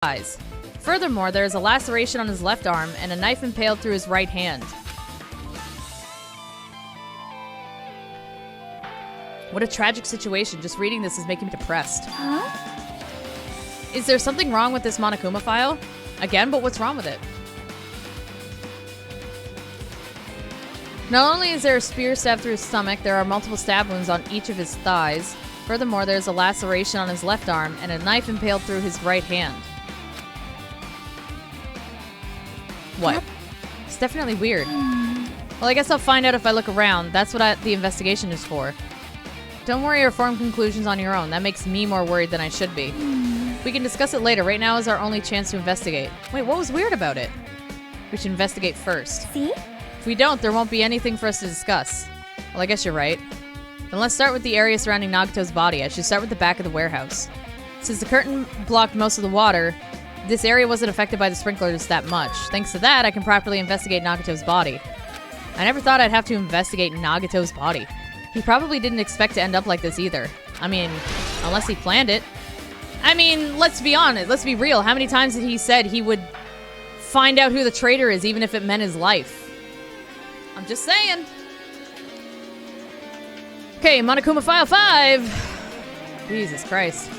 thighs. Furthermore, there is a laceration on his left arm and a knife impaled through his right hand. What a tragic situation. Just reading this is making me depressed. Huh? Is there something wrong with this Monokuma file? Again, but what's wrong with it? Not only is there a spear stabbed through his stomach, there are multiple stab wounds on each of his thighs. Furthermore, there's a laceration on his left arm and a knife impaled through his right hand. What? Yep. It's definitely weird. Well, I guess I'll find out if I look around. That's what the investigation is for. Don't worry or form conclusions on your own. That makes me more worried than I should be. We can discuss it later. Right now is our only chance to investigate. Wait, what was weird about it? We should investigate first. See? If we don't, there won't be anything for us to discuss. Well, I guess you're right. Then let's start with the area surrounding Nagato's body. I should start with the back of the warehouse. Since the curtain blocked most of the water, this area wasn't affected by the sprinklers that much. Thanks to that, I can properly investigate Nagato's body. I never thought I'd have to investigate Nagato's body. He probably didn't expect to end up like this either. I mean, unless he planned it. I mean, let's be honest. Let's be real. How many times did he said he would find out who the traitor is, even if it meant his life? I'm just saying. Okay, Monokuma File 5. Jesus Christ.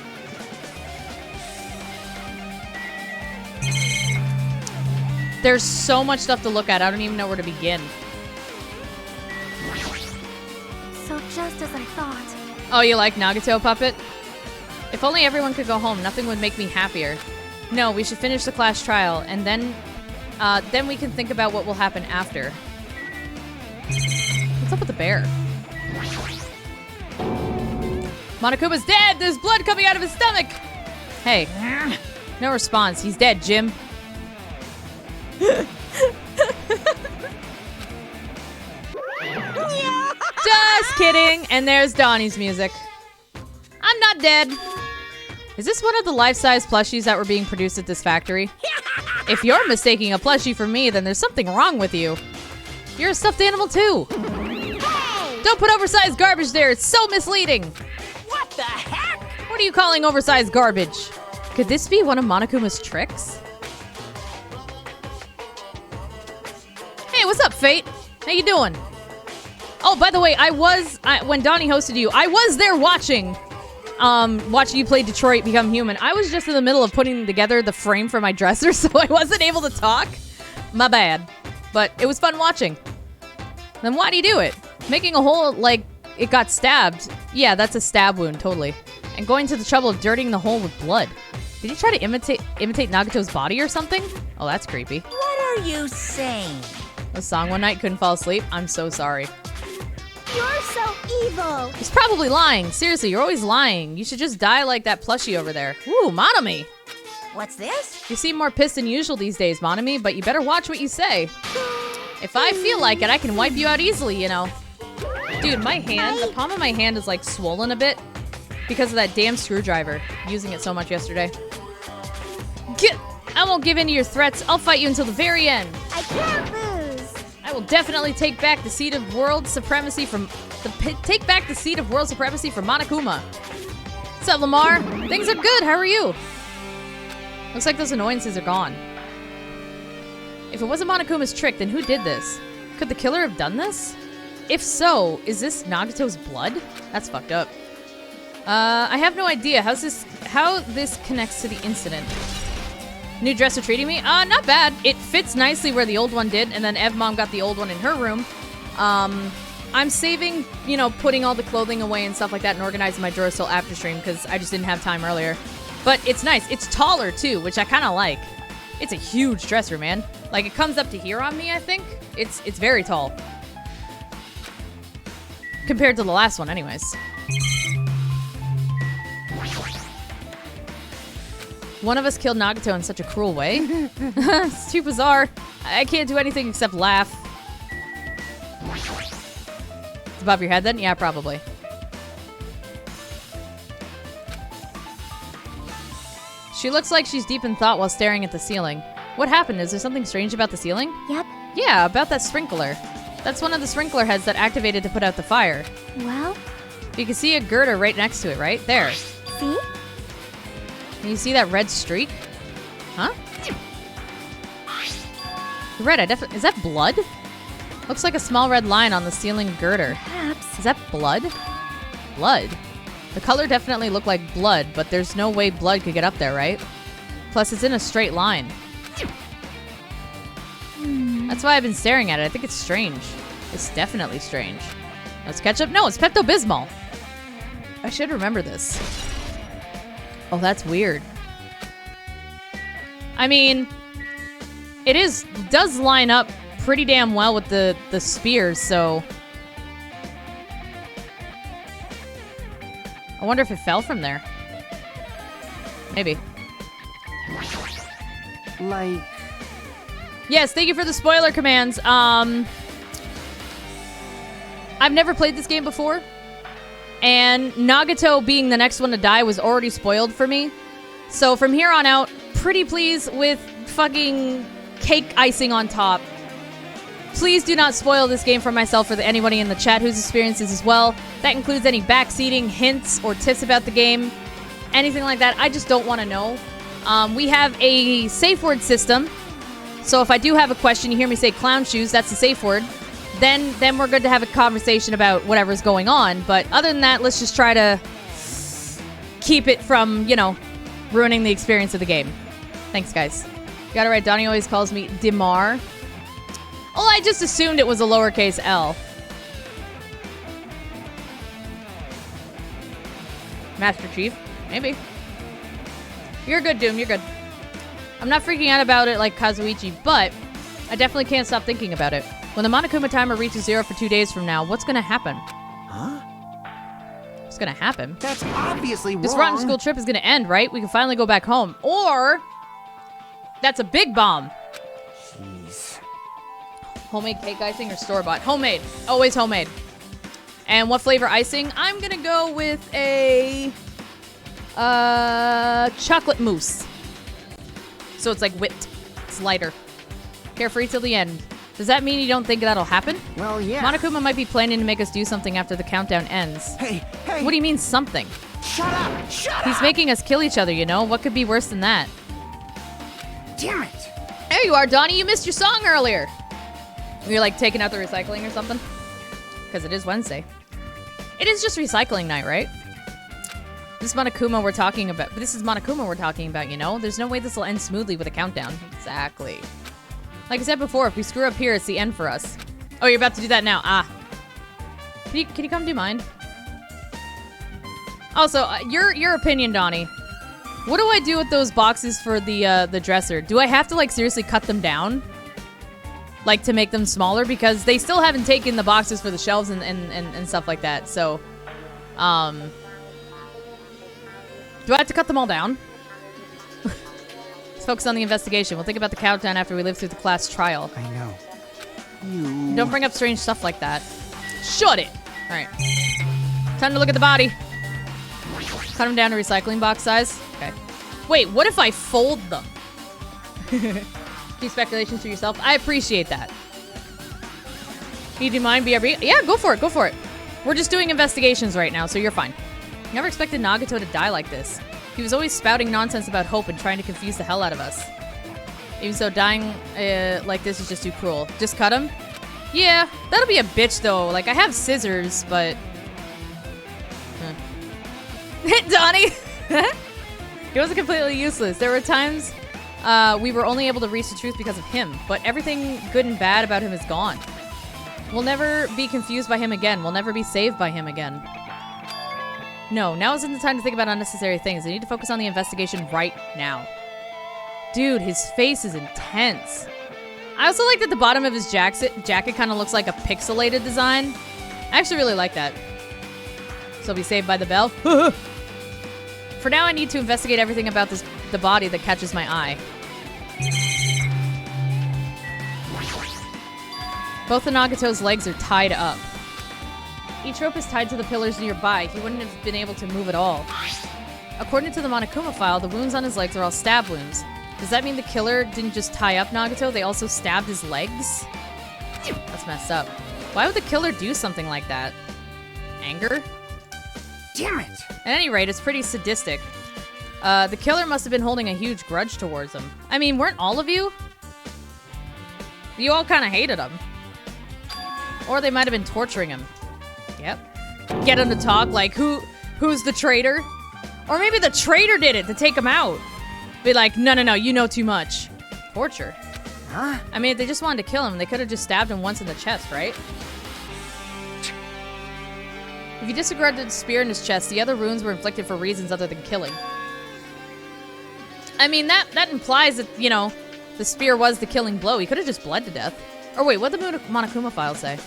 There's so much stuff to look at. I don't even know where to begin. So just as I thought. Oh, you like Nagato, Puppet? If only everyone could go home, nothing would make me happier. No, we should finish the class trial, and then we can think about what will happen after. What's up with the bear? Monokuma's dead! There's blood coming out of his stomach! Hey. No response. He's dead, Jim. Just kidding. And there's Donnie's music. I'm not dead. Is this one of the life-size plushies that were being produced at this factory? If you're mistaking a plushie for me, then there's something wrong with you. You're a stuffed animal too. Don't put oversized garbage there. It's so misleading. What the heck? What are you calling oversized garbage? Could this be one of Monokuma's tricks? Hey, what's up, Fate? How you doing? Oh, by the way, when Donnie hosted you, I was there watching you play Detroit Become Human. I was just in the middle of putting together the frame for my dresser, so I wasn't able to talk. My bad. But it was fun watching. Then why'd he do it? Making a hole like it got stabbed. Yeah, that's a stab wound, totally. And going to the trouble of dirtying the hole with blood. Did he try to imitate Nagato's body or something? Oh, that's creepy. What are you saying? A song one night, couldn't fall asleep. I'm so sorry. You're so evil. He's probably lying. Seriously, you're always lying. You should just die like that plushie over there. Ooh, Monomi. What's this? You seem more pissed than usual these days, Monomi, but you better watch what you say. If I feel like it, I can wipe you out easily, you know. Dude, my hand, the palm of my hand is like swollen a bit because of that damn screwdriver. Using it so much yesterday. I won't give in to your threats. I'll fight you until the very end. I can't lose. I will definitely take back the seat of world supremacy from world supremacy from Monokuma. What's up, Lamar? Things are good. How are you? Looks like those annoyances are gone. If it wasn't Monokuma's trick, then who did this? Could the killer have done this? If so, is this Nagato's blood? That's fucked up. I have no idea how this connects to the incident. New dresser treating me? Not bad. It fits nicely where the old one did, and then Ev Mom got the old one in her room. I'm saving, putting all the clothing away and stuff like that and organizing my drawers till after stream because I just didn't have time earlier. But it's nice. It's taller, too, which I kind of like. It's a huge dresser, man. Like, it comes up to here on me, I think. It's very tall. Compared to the last one, anyways. One of us killed Nagato in such a cruel way. It's too bizarre. I can't do anything except laugh. It's above your head then? Yeah, probably. She looks like she's deep in thought while staring at the ceiling. What happened? Is there something strange about the ceiling? Yep. Yeah, about that sprinkler. That's one of the sprinkler heads that activated to put out the fire. Well? You can see a girder right next to it, right? There. See? Can you see that red streak? Huh? You're right, I definitely... Is that blood? Looks like a small red line on the ceiling girder. Perhaps. Is that blood? Blood? The color definitely looked like blood, but there's no way blood could get up there, right? Plus, it's in a straight line. That's why I've been staring at it. I think it's strange. It's definitely strange. It's ketchup? No, it's Pepto-Bismol. I should remember this. Oh, that's weird. I mean, it does line up pretty damn well with the spears, so... I wonder if it fell from there. Maybe. Like... Yes, thank you for the spoiler commands. I've never played this game before. And Nagato being the next one to die was already spoiled for me. So from here on out, pretty please with fucking cake icing on top. Please do not spoil this game for myself or anybody in the chat who's experienced this as well. That includes any backseating, hints, or tips about the game. Anything like that, I just don't want to know. We have a safe word system. So if I do have a question, you hear me say clown shoes, that's the safe word. Then we're good to have a conversation about whatever's going on. But other than that, let's just try to keep it from, you know, ruining the experience of the game. Thanks, guys. Got it right. Donnie always calls me Dimar. Well, I just assumed it was a lowercase L. Master Chief? Maybe. You're good, Doom. You're good. I'm not freaking out about it like Kazuichi, but I definitely can't stop thinking about it. When the Monokuma timer reaches 0 for 2 days from now, what's gonna happen? Huh? What's gonna happen? That's obviously wrong. This rotten school trip is gonna end, right? We can finally go back home. Or... that's a big bomb. Jeez. Homemade cake icing or store-bought? Homemade. Always homemade. And what flavor icing? I'm gonna go with a... chocolate mousse. So it's like whipped. It's lighter. Carefree till the end. Does that mean you don't think that'll happen? Well, yeah. Monokuma might be planning to make us do something after the countdown ends. Hey, hey. What do you mean, something? Shut up! Shut up! He's making us kill each other, you know? What could be worse than that? Damn it! There you are, Donnie. You missed your song earlier. You're like taking out the recycling or something? Because it is Wednesday. It is just recycling night, right? This is Monokuma we're talking about. This is Monokuma we're talking about, you know? There's no way this will end smoothly with a countdown. Exactly. Like I said before, if we screw up here, it's the end for us. Oh, you're about to do that now. Ah. Can you come do mine? Also, your opinion, Donnie. What do I do with those boxes for the dresser? Do I have to, like, seriously cut them down? Like, to make them smaller? Because they still haven't taken the boxes for the shelves and stuff like that. So, do I have to cut them all down? Let's focus on the investigation. We'll think about the countdown after we live through the class trial. I know. You... Don't bring up strange stuff like that. Shut it! Alright. Time to look at the body. Cut them down to recycling box size. Okay. Wait, what if I fold them? Keep speculations to yourself. I appreciate that. Do you mind, BRB? Yeah, go for it, go for it. We're just doing investigations right now, so you're fine. Never expected Nagato to die like this. He was always spouting nonsense about hope and trying to confuse the hell out of us. Even so, dying like this is just too cruel. Just cut him? Yeah, that'll be a bitch though. Like, I have scissors, but... Donnie! He wasn't completely useless. There were times we were only able to reach the truth because of him, but everything good and bad about him is gone. We'll never be confused by him again. We'll never be saved by him again. No, now isn't the time to think about unnecessary things. I need to focus on the investigation right now. Dude, his face is intense. I also like that the bottom of his jacket kind of looks like a pixelated design. I actually really like that. So be saved by the bell. For now, I need to investigate everything about the body that catches my eye. Both of Nagato's legs are tied up. Each rope is tied to the pillars nearby. He wouldn't have been able to move at all. According to the Monokuma file, the wounds on his legs are all stab wounds. Does that mean the killer didn't just tie up Nagato? They also stabbed his legs? That's messed up. Why would the killer do something like that? Anger? Damn it! At any rate, it's pretty sadistic. The killer must have been holding a huge grudge towards him. I mean, weren't all of you? You all kind of hated him. Or they might have been torturing him. Yep. Get him to talk like, who's the traitor? Or maybe the traitor did it to take him out. Be like, no, you know too much. Torture. Huh? I mean, if they just wanted to kill him, they could have just stabbed him once in the chest, right? If you disregarded the spear in his chest, the other wounds were inflicted for reasons other than killing. I mean, that implies that, you know, the spear was the killing blow. He could have just bled to death. Or wait, what did the Monokuma file say?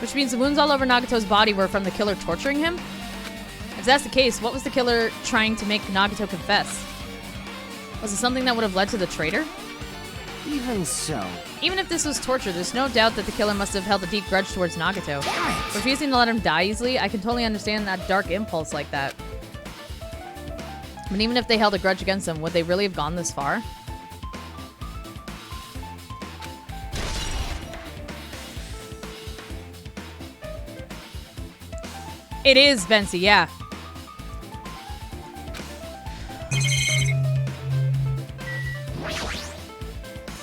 Which means the wounds all over Nagato's body were from the killer torturing him? If that's the case, what was the killer trying to make Nagato confess? Was it something that would have led to the traitor? Even so. Even if this was torture, there's no doubt that the killer must have held a deep grudge towards Nagato. Refusing to let him die easily, I can totally understand that dark impulse like that. But even if they held a grudge against him, would they really have gone this far? It is Vency, yeah.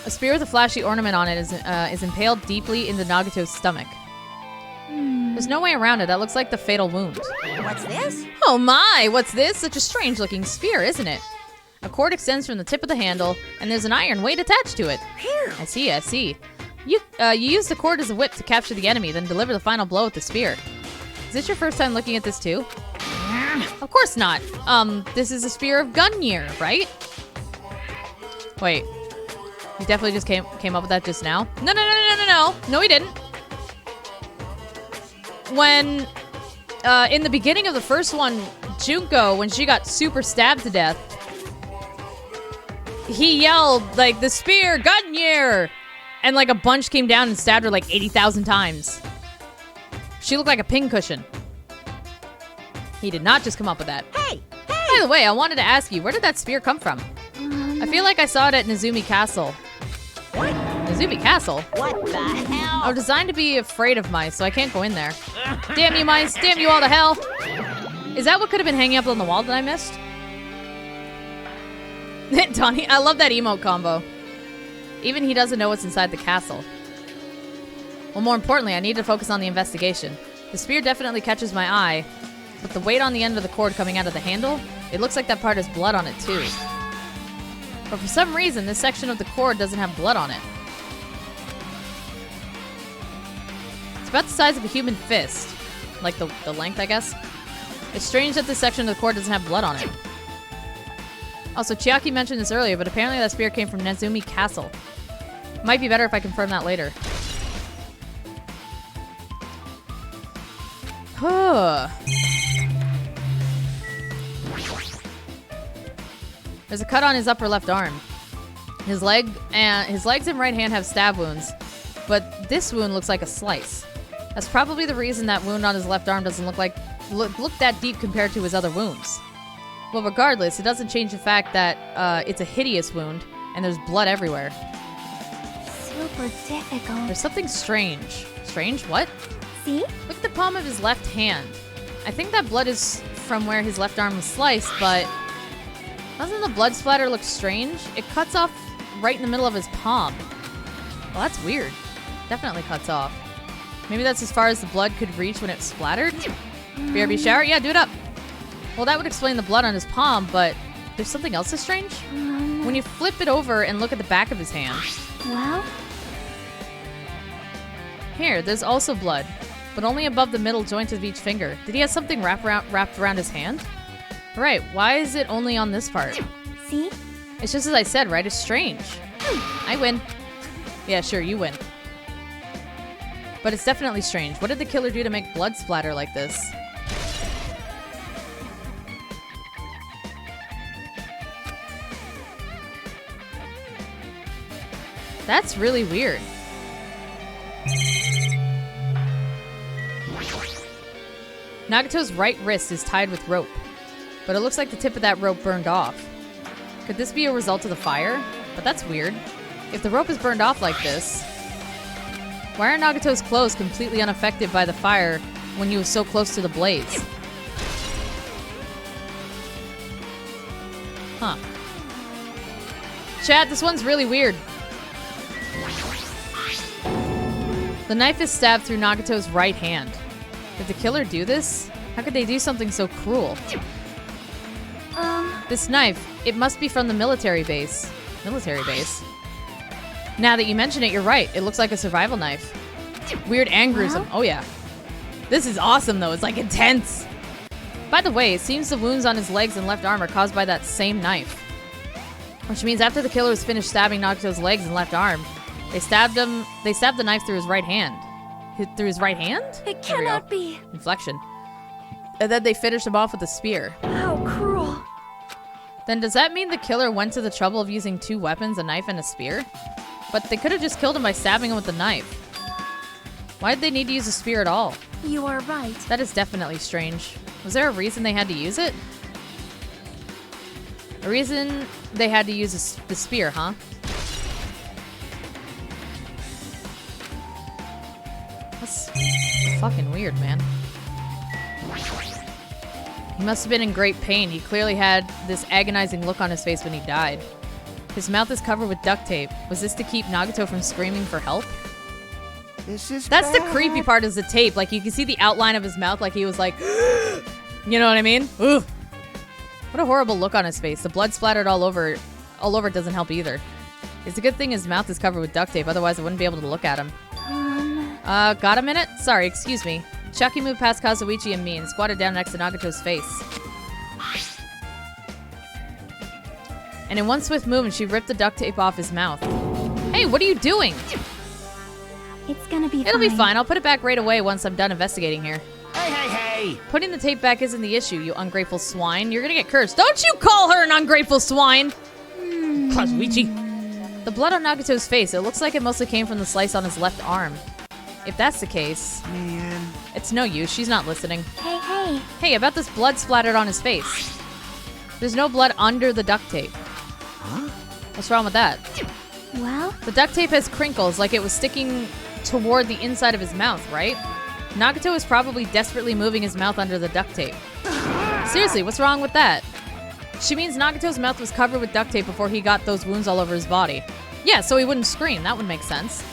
A spear with a flashy ornament on it is impaled deeply into Nagato's stomach. There's no way around it. That looks like the fatal wound. What's this? Oh my, what's this? Such a strange looking spear, isn't it? A cord extends from the tip of the handle, and there's an iron weight attached to it. Phew. I see. You use the cord as a whip to capture the enemy, then deliver the final blow with the spear. Is this your first time looking at this too? Of course not. This is a spear of Gungnir, right? Wait. You definitely just came up with that just now? No. No, he didn't. When, in the beginning of the first one, Junko, when she got super stabbed to death, he yelled, like, the spear, Gungnir! And, like, a bunch came down and stabbed her, like, 80,000 times. She looked like a pincushion. He did not just come up with that. Hey! By the way, I wanted to ask you, where did that spear come from? I feel like I saw it at Nezumi Castle. What? Nezumi Castle? What the hell? I'm designed to be afraid of mice, so I can't go in there. Damn you, mice! Damn you all to hell! Is that what could have been hanging up on the wall that I missed? Donnie, I love that emote combo. Even he doesn't know what's inside the castle. Well, more importantly, I need to focus on the investigation. The spear definitely catches my eye, but the weight on the end of the cord coming out of the handle, it looks like that part has blood on it too. But for some reason, this section of the cord doesn't have blood on it. It's about the size of a human fist. Like the length, I guess. It's strange that this section of the cord doesn't have blood on it. Also, Chiaki mentioned this earlier, but apparently that spear came from Nezumi Castle. Might be better if I confirm that later. There's a cut on his upper left arm. His legs and right hand have stab wounds, but this wound looks like a slice. That's probably the reason that wound on his left arm doesn't look that deep compared to his other wounds. Well, regardless, it doesn't change the fact that it's a hideous wound and there's blood everywhere. Super difficult. There's something strange. Strange? What? See? Look at the palm of his left hand. I think that blood is from where his left arm was sliced, but doesn't the blood splatter look strange? It cuts off right in the middle of his palm. Well, that's weird. Definitely cuts off. Maybe that's as far as the blood could reach when it splattered? BRB shower? Yeah, do it up. Well, that would explain the blood on his palm, but there's something else that's strange? When you flip it over and look at the back of his hand. Well? Here, there's also blood, but only above the middle joint of each finger. Did he have something wrapped around his hand? Right, why is it only on this part? See? It's just as I said, right? It's strange. I win. Yeah, sure, you win. But it's definitely strange. What did the killer do to make blood splatter like this? That's really weird. Nagato's right wrist is tied with rope, but it looks like the tip of that rope burned off. Could this be a result of the fire? But that's weird. If the rope is burned off like this, why are Nagato's clothes completely unaffected by the fire when he was so close to the blaze? Huh. Chat, this one's really weird. The knife is stabbed through Nagato's right hand. Did the killer do this? How could they do something so cruel? This knife, it must be from the military base. Military base? Now that you mention it, you're right. It looks like a survival knife. Weird and gruesome. Oh yeah. This is awesome though. It's like intense. By the way, it seems the wounds on his legs and left arm are caused by that same knife. Which means after the killer was finished stabbing Nagato's legs and left arm, they stabbed the knife through his right hand. Through his right hand? It cannot be. Inflection. And then they finished him off with a spear. How cruel. Then does that mean the killer went to the trouble of using 2 weapons, a knife and a spear? But they could have just killed him by stabbing him with the knife. Why did they need to use a spear at all? You are right. That is definitely strange. Was there a reason they had to use it? A reason they had to use the spear, huh? That's fucking weird, man. He must have been in great pain. He clearly had this agonizing look on his face when he died. His mouth is covered with duct tape. Was this to keep Nagato from screaming for help? This is That's the bad. creepy part, is the tape. Like, you can see the outline of his mouth, like he was like, you know what I mean? Ugh. What a horrible look on his face. The blood splattered all over doesn't help either. It's a good thing his mouth is covered with duct tape, otherwise I wouldn't be able to look at him. Got a minute? Sorry, excuse me. Chucky moved past Kazuichi and me and squatted down next to Nagato's face. And in one swift movement, she ripped the duct tape off his mouth. Hey, what are you doing? It's gonna be fine. It'll be fine. I'll put it back right away once I'm done investigating here. Hey, hey, hey! Putting the tape back isn't the issue, you ungrateful swine. You're gonna get cursed. Don't you call her an ungrateful swine! Kazuichi. The blood on Nagato's face, it looks like it mostly came from the slice on his left arm. If that's the case, Man. it's no use. She's not listening. Hey, hey. Hey, about this blood splattered on his face. There's no blood under the duct tape. Huh? What's wrong with that? Well, The duct tape has crinkles, like it was sticking toward the inside of his mouth, right? Nagato is probably desperately moving his mouth under the duct tape. Seriously, what's wrong with that? She means Nagato's mouth was covered with duct tape before he got those wounds all over his body. Yeah, so he wouldn't scream. That would make sense.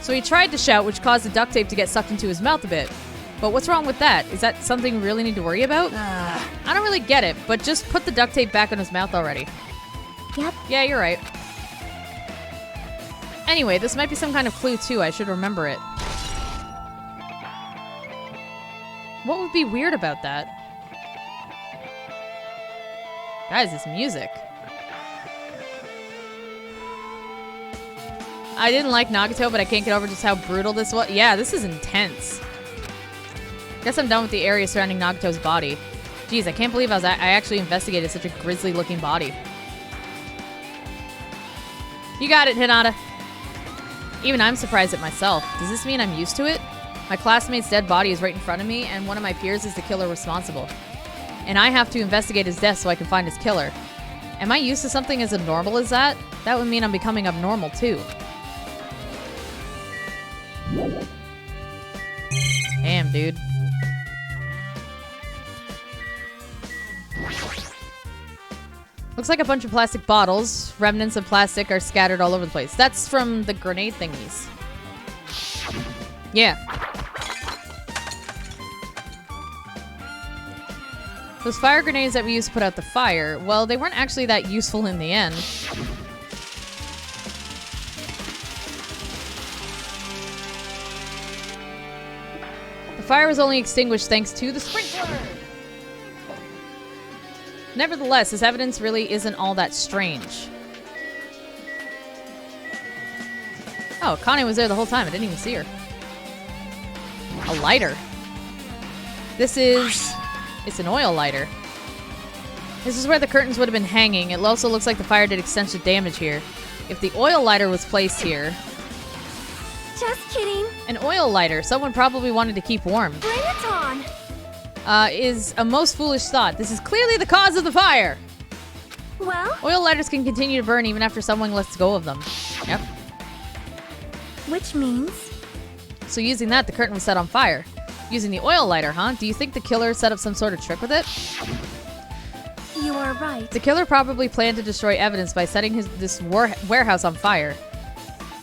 So he tried to shout, which caused the duct tape to get sucked into his mouth a bit. But what's wrong with that? Is that something we really need to worry about? I don't really get it, but just put the duct tape back in his mouth already. yep. Yeah, you're right. Anyway, this might be some kind of clue too. I should remember it. What would be weird about that? Guys, this music. I didn't like Nagato, but I can't get over just how brutal this was. Yeah, this is intense. Guess I'm done with the area surrounding Nagato's body. Jeez, I can't believe I actually investigated such a grisly-looking body. You got it, Hinata. Even I'm surprised at myself. Does this mean I'm used to it? My classmate's dead body is right in front of me, and one of my peers is the killer responsible. And I have to investigate his death so I can find his killer. Am I used to something as abnormal as that? That would mean I'm becoming abnormal too. Damn, dude. Looks like a bunch of plastic bottles. Remnants of plastic are scattered all over the place. That's from the grenade thingies. Yeah. Those fire grenades that we used to put out the fire, well, they weren't actually that useful in the end. The fire was only extinguished thanks to the sprinkler! Nevertheless, this evidence really isn't all that strange. Oh, Connie was there the whole time. I didn't even see her. A lighter. This is... It's an oil lighter. This is where the curtains would have been hanging. It also looks like the fire did extensive damage here. If the oil lighter was placed here... Just kidding. An oil lighter. Someone probably wanted to keep warm. Bring it on. Is a most foolish thought. This is clearly the cause of the fire. Well, Oil lighters can continue to burn even after someone lets go of them. Yep. which means So using that, the curtain was set on fire. Using the oil lighter, huh? Do you think the killer set up some sort of trick with it? you are are right. The killer probably planned to destroy evidence by setting this warehouse on fire.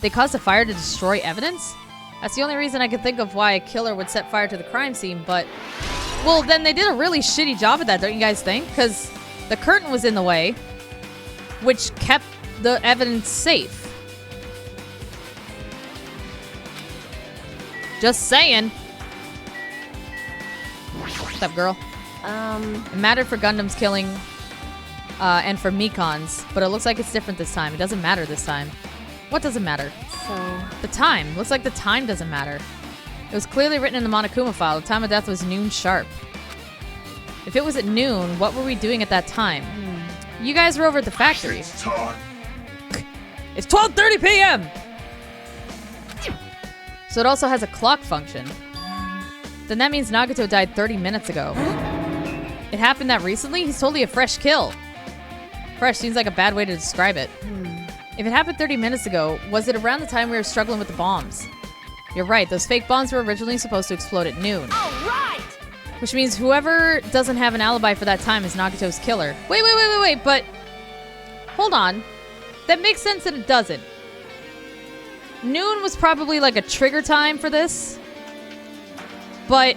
They caused a fire to destroy evidence? That's the only reason I could think of why a killer would set fire to the crime scene, but... Well, then they did a really shitty job at that, don't you guys think? Because the curtain was in the way, which kept the evidence safe. Just saying. What's up, girl? It mattered for Gundam's killing, and for Mikon's, but it looks like it's different this time. It doesn't matter this time. What doesn't matter? So, The time. Looks like the time doesn't matter. It was clearly written in the Monokuma file. The time of death was noon sharp. If it was at noon, what were we doing at that time? You guys were over at the factory. It's 12:30 p.m. So it also has a clock function. Then that means Nagato died 30 minutes ago. It happened that recently? He's totally a fresh kill. Fresh seems like a bad way to describe it. If it happened 30 minutes ago, was it around the time we were struggling with the bombs? You're right, those fake bombs were originally supposed to explode at noon. All right. Which means whoever doesn't have an alibi for that time is Nagato's killer. Wait, but... Hold on. That makes sense and it doesn't. Noon was probably like a trigger time for this. But...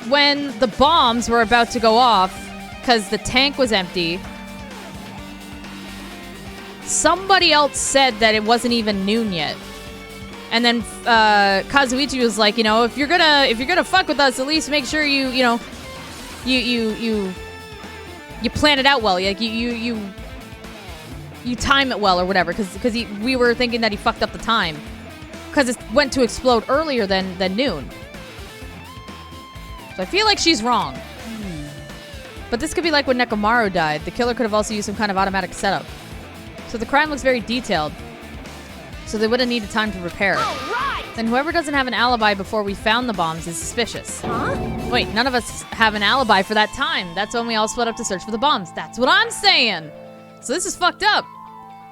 when the bombs were about to go off, because the tank was empty... somebody else said that it wasn't even noon yet. And then Kazuichi was like, you know, if you're gonna fuck with us, at least make sure you plan it out well. Like you time it well or whatever, because we were thinking that he fucked up the time because it went to explode earlier than noon. So I feel like she's wrong. But this could be like when Nekomaru died. The killer could have also used some kind of automatic setup. So the crime looks very detailed. So they would have needed time to repair it. Right. Then whoever doesn't have an alibi before we found the bombs is suspicious. huh? Wait, none of us have an alibi for that time. That's when we all split up to search for the bombs. That's what I'm saying. So this is fucked up.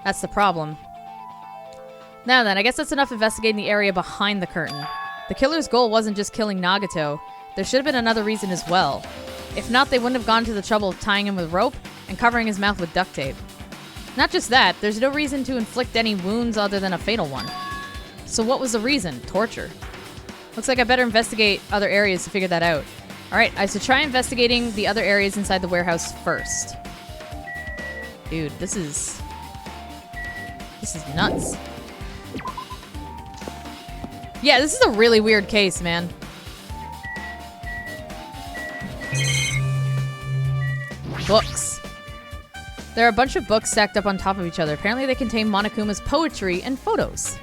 That's the problem. Now then, I guess that's enough investigating the area behind the curtain. The killer's goal wasn't just killing Nagato. There should have been another reason as well. If not, they wouldn't have gone to the trouble of tying him with rope and covering his mouth with duct tape. Not just that, there's no reason to inflict any wounds other than a fatal one. So what was the reason? Torture. Looks like I better investigate other areas to figure that out. Alright, I should try investigating the other areas inside the warehouse first. Dude, this is nuts. Yeah, this is a really weird case, man. Books. There are a bunch of books stacked up on top of each other. Apparently they contain Monokuma's poetry and photos.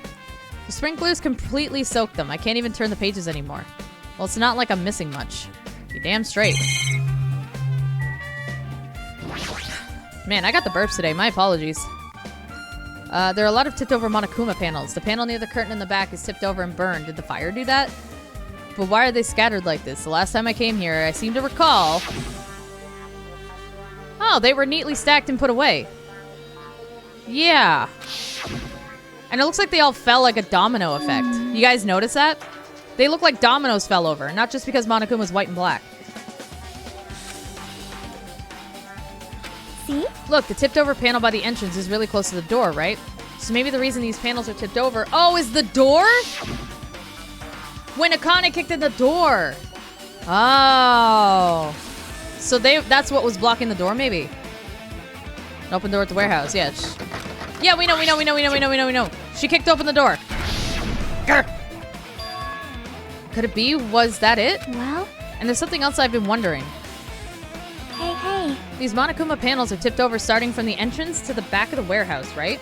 The sprinklers completely soaked them. I can't even turn the pages anymore. Well, it's not like I'm missing much. You're damn straight. Man, I got the burps today. My apologies. There are a lot of tipped over Monokuma panels. The panel near the curtain in the back is tipped over and burned. Did the fire do that? But why are they scattered like this? The last time I came here, I seem to recall... Oh, they were neatly stacked and put away. Yeah. And it looks like they all fell like a domino effect. You guys notice that? They look like dominoes fell over, not just because Monokuma's white and black. See? Look, the tipped over panel by the entrance is really close to the door, right? So maybe the reason these panels are tipped over... Oh, is the door? When Akane kicked in the door. Oh... So that's what was blocking the door, maybe? An open door at the warehouse, yeah. Yeah, we know. She kicked open the door. Grr. Could it be? Was that it? Well? And there's something else I've been wondering. Hey. These Monokuma panels are tipped over starting from the entrance to the back of the warehouse, right?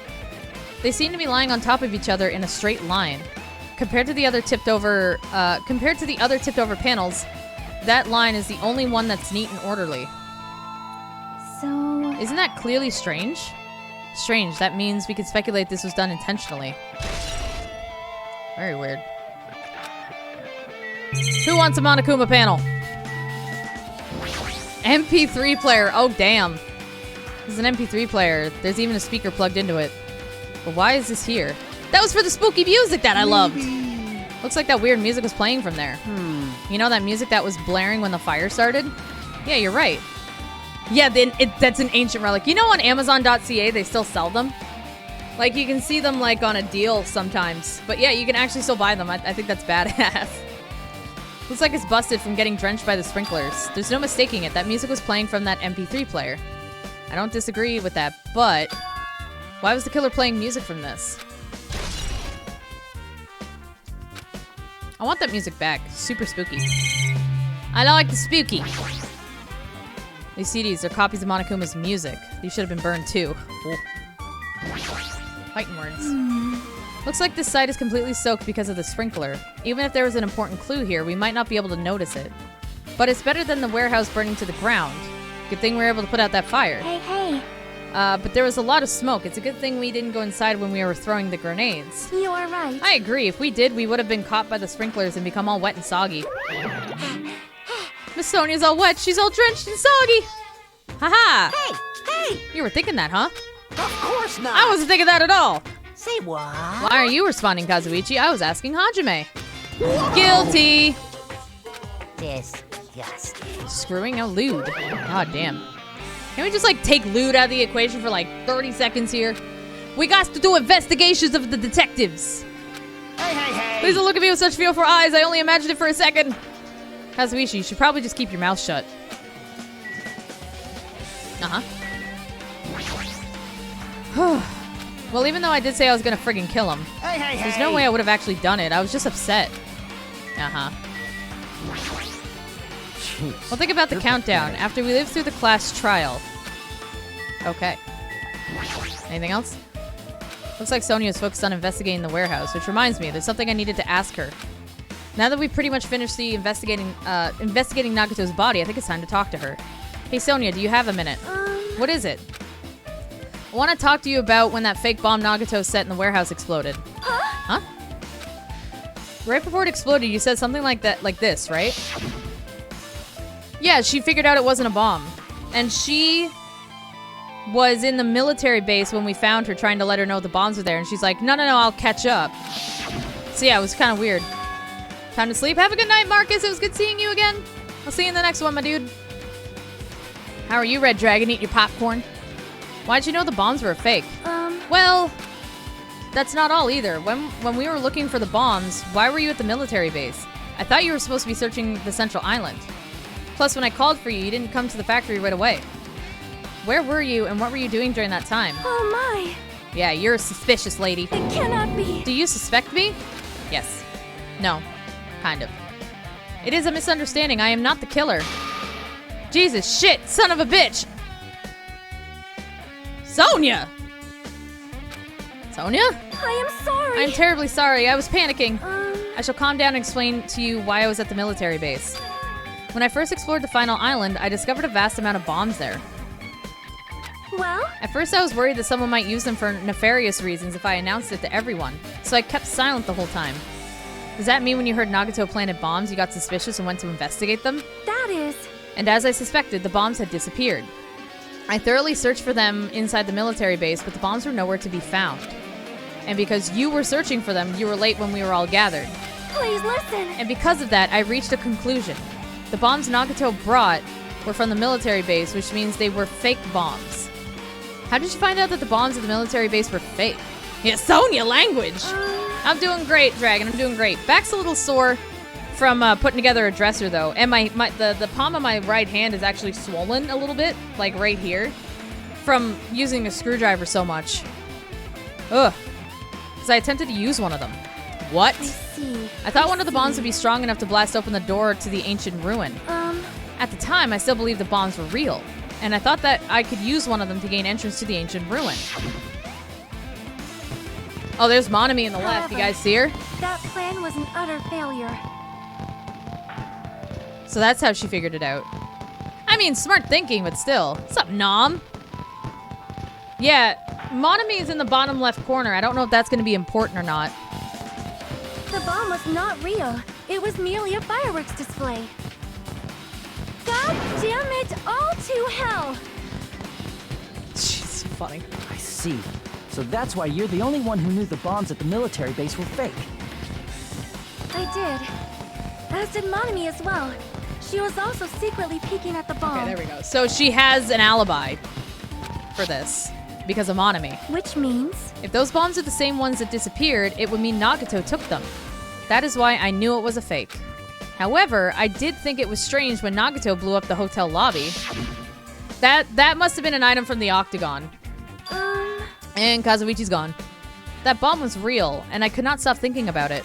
They seem to be lying on top of each other in a straight line. Compared to the other tipped over panels, that line is the only one that's neat and orderly. So... Isn't that clearly strange? Strange. That means we can speculate this was done intentionally. Very weird. Who wants a Monokuma panel? MP3 player. Oh, damn. This is an MP3 player. There's even a speaker plugged into it. But why is this here? That was for the spooky music that I loved. Looks like that weird music was playing from there. You know that music that was blaring when the fire started? Yeah, you're right. Yeah, then that's an ancient relic. You know, on Amazon.ca they still sell them. Like you can see them like on a deal sometimes. But yeah, you can actually still buy them. I think that's badass. Looks like it's busted from getting drenched by the sprinklers. There's no mistaking it. That music was playing from that MP3 player. I don't disagree with that, but why was the killer playing music from this? I want that music back. Super spooky. I like the spooky. These CDs are copies of Monokuma's music. These should have been burned too. Whoa. Fighting words. Looks like this site is completely soaked because of the sprinkler. Even if there was an important clue here, we might not be able to notice it. But it's better than the warehouse burning to the ground. Good thing we were able to put out that fire. Hey. But there was a lot of smoke. It's a good thing we didn't go inside when we were throwing the grenades. You are right. I agree. If we did, we would have been caught by the sprinklers and become all wet and soggy. Miss Sonia's all wet. She's all drenched and soggy. Haha. Hey! You were thinking that, huh? Of course not! I wasn't thinking that at all. Say what? Why are you responding, Kazuichi? I was asking Hajime. Guilty. Disgusting. Screwing a lewd. God damn. Can we just like take lewd out of the equation for like 30 seconds here? We got to do investigations of the detectives. Hey! Please don't look at me with such fearful eyes. I only imagined it for a second. Kazuichi, you should probably just keep your mouth shut. Well, even though I did say I was gonna friggin' kill him, Hey! there's no way I would have actually done it. I was just upset. Jeez. Well, think about the countdown. After we live through the class trial. Okay. Anything else? Looks like Sonia's focused on investigating the warehouse, which reminds me, there's something I needed to ask her. Now that we've pretty much finished the investigating Nagato's body, I think it's time to talk to her. Hey, Sonia, do you have a minute? What is it? I want to talk to you about when that fake bomb Nagato set in the warehouse exploded. Huh? Right before it exploded, you said something like that, like this, right? Yeah, she figured out it wasn't a bomb. And she was in the military base when we found her, trying to let her know the bombs were there. And she's like, no, I'll catch up. So yeah, it was kind of weird. Time to sleep. Have a good night, Marcus. It was good seeing you again. I'll see you in the next one, my dude. How are you, Red Dragon? Eat your popcorn. Why'd you know the bombs were a fake? Well, that's not all either. When we were looking for the bombs, why were you at the military base? I thought you were supposed to be searching the central island. Plus, when I called for you, you didn't come to the factory right away. Where were you and what were you doing during that time? Oh my. Yeah, you're a suspicious lady. It cannot be. Do you suspect me? Yes. No. Kind of. It is a misunderstanding. I am not the killer. Jesus shit, son of a bitch! Sonia! Sonia? I am sorry. I'm terribly sorry. I was panicking. Um, I shall calm down and explain to you why I was at the military base. When I first explored the final island, I discovered a vast amount of bombs there. Well? At first, I was worried that someone might use them for nefarious reasons if I announced it to everyone, so I kept silent the whole time. Does that mean when you heard Nagato planted bombs, you got suspicious and went to investigate them? That is. And as I suspected, the bombs had disappeared. I thoroughly searched for them inside the military base, but the bombs were nowhere to be found. And because you were searching for them, you were late when we were all gathered. Please listen. And because of that, I reached a conclusion. The bombs Nagato brought were from the military base, which means they were fake bombs. How did you find out that the bombs at the military base were fake? Yeah, Sonia language! I'm doing great, Dragon. I'm doing great. Back's a little sore from putting together a dresser, though. And the palm of my right hand is actually swollen a little bit, like right here, from using a screwdriver so much. Ugh. Because I attempted to use one of them. What? I see. I thought one of the bombs would be strong enough to blast open the door to the ancient ruin. At the time, I still believed the bombs were real. And I thought that I could use one of them to gain entrance to the ancient ruin. Oh, there's Monami in the left. You guys see her? That plan was an utter failure. So that's how she figured it out. I mean, smart thinking, but still. What's up, Nom? Yeah, Monami is in the bottom left corner. I don't know if that's going to be important or not. The bomb was not real. It was merely a fireworks display. God damn it, all to hell! She's funny. I see. So that's why you're the only one who knew the bombs at the military base were fake. I did. As did Monami as well. She was also secretly peeking at the bomb. Okay, there we go. So she has an alibi for this because of Monami. Which means... If those bombs are the same ones that disappeared, it would mean Nagato took them. That is why I knew it was a fake. However, I did think it was strange when Nagato blew up the hotel lobby. That must have been an item from the Octagon. And Kazuichi's gone. That bomb was real, and I could not stop thinking about it.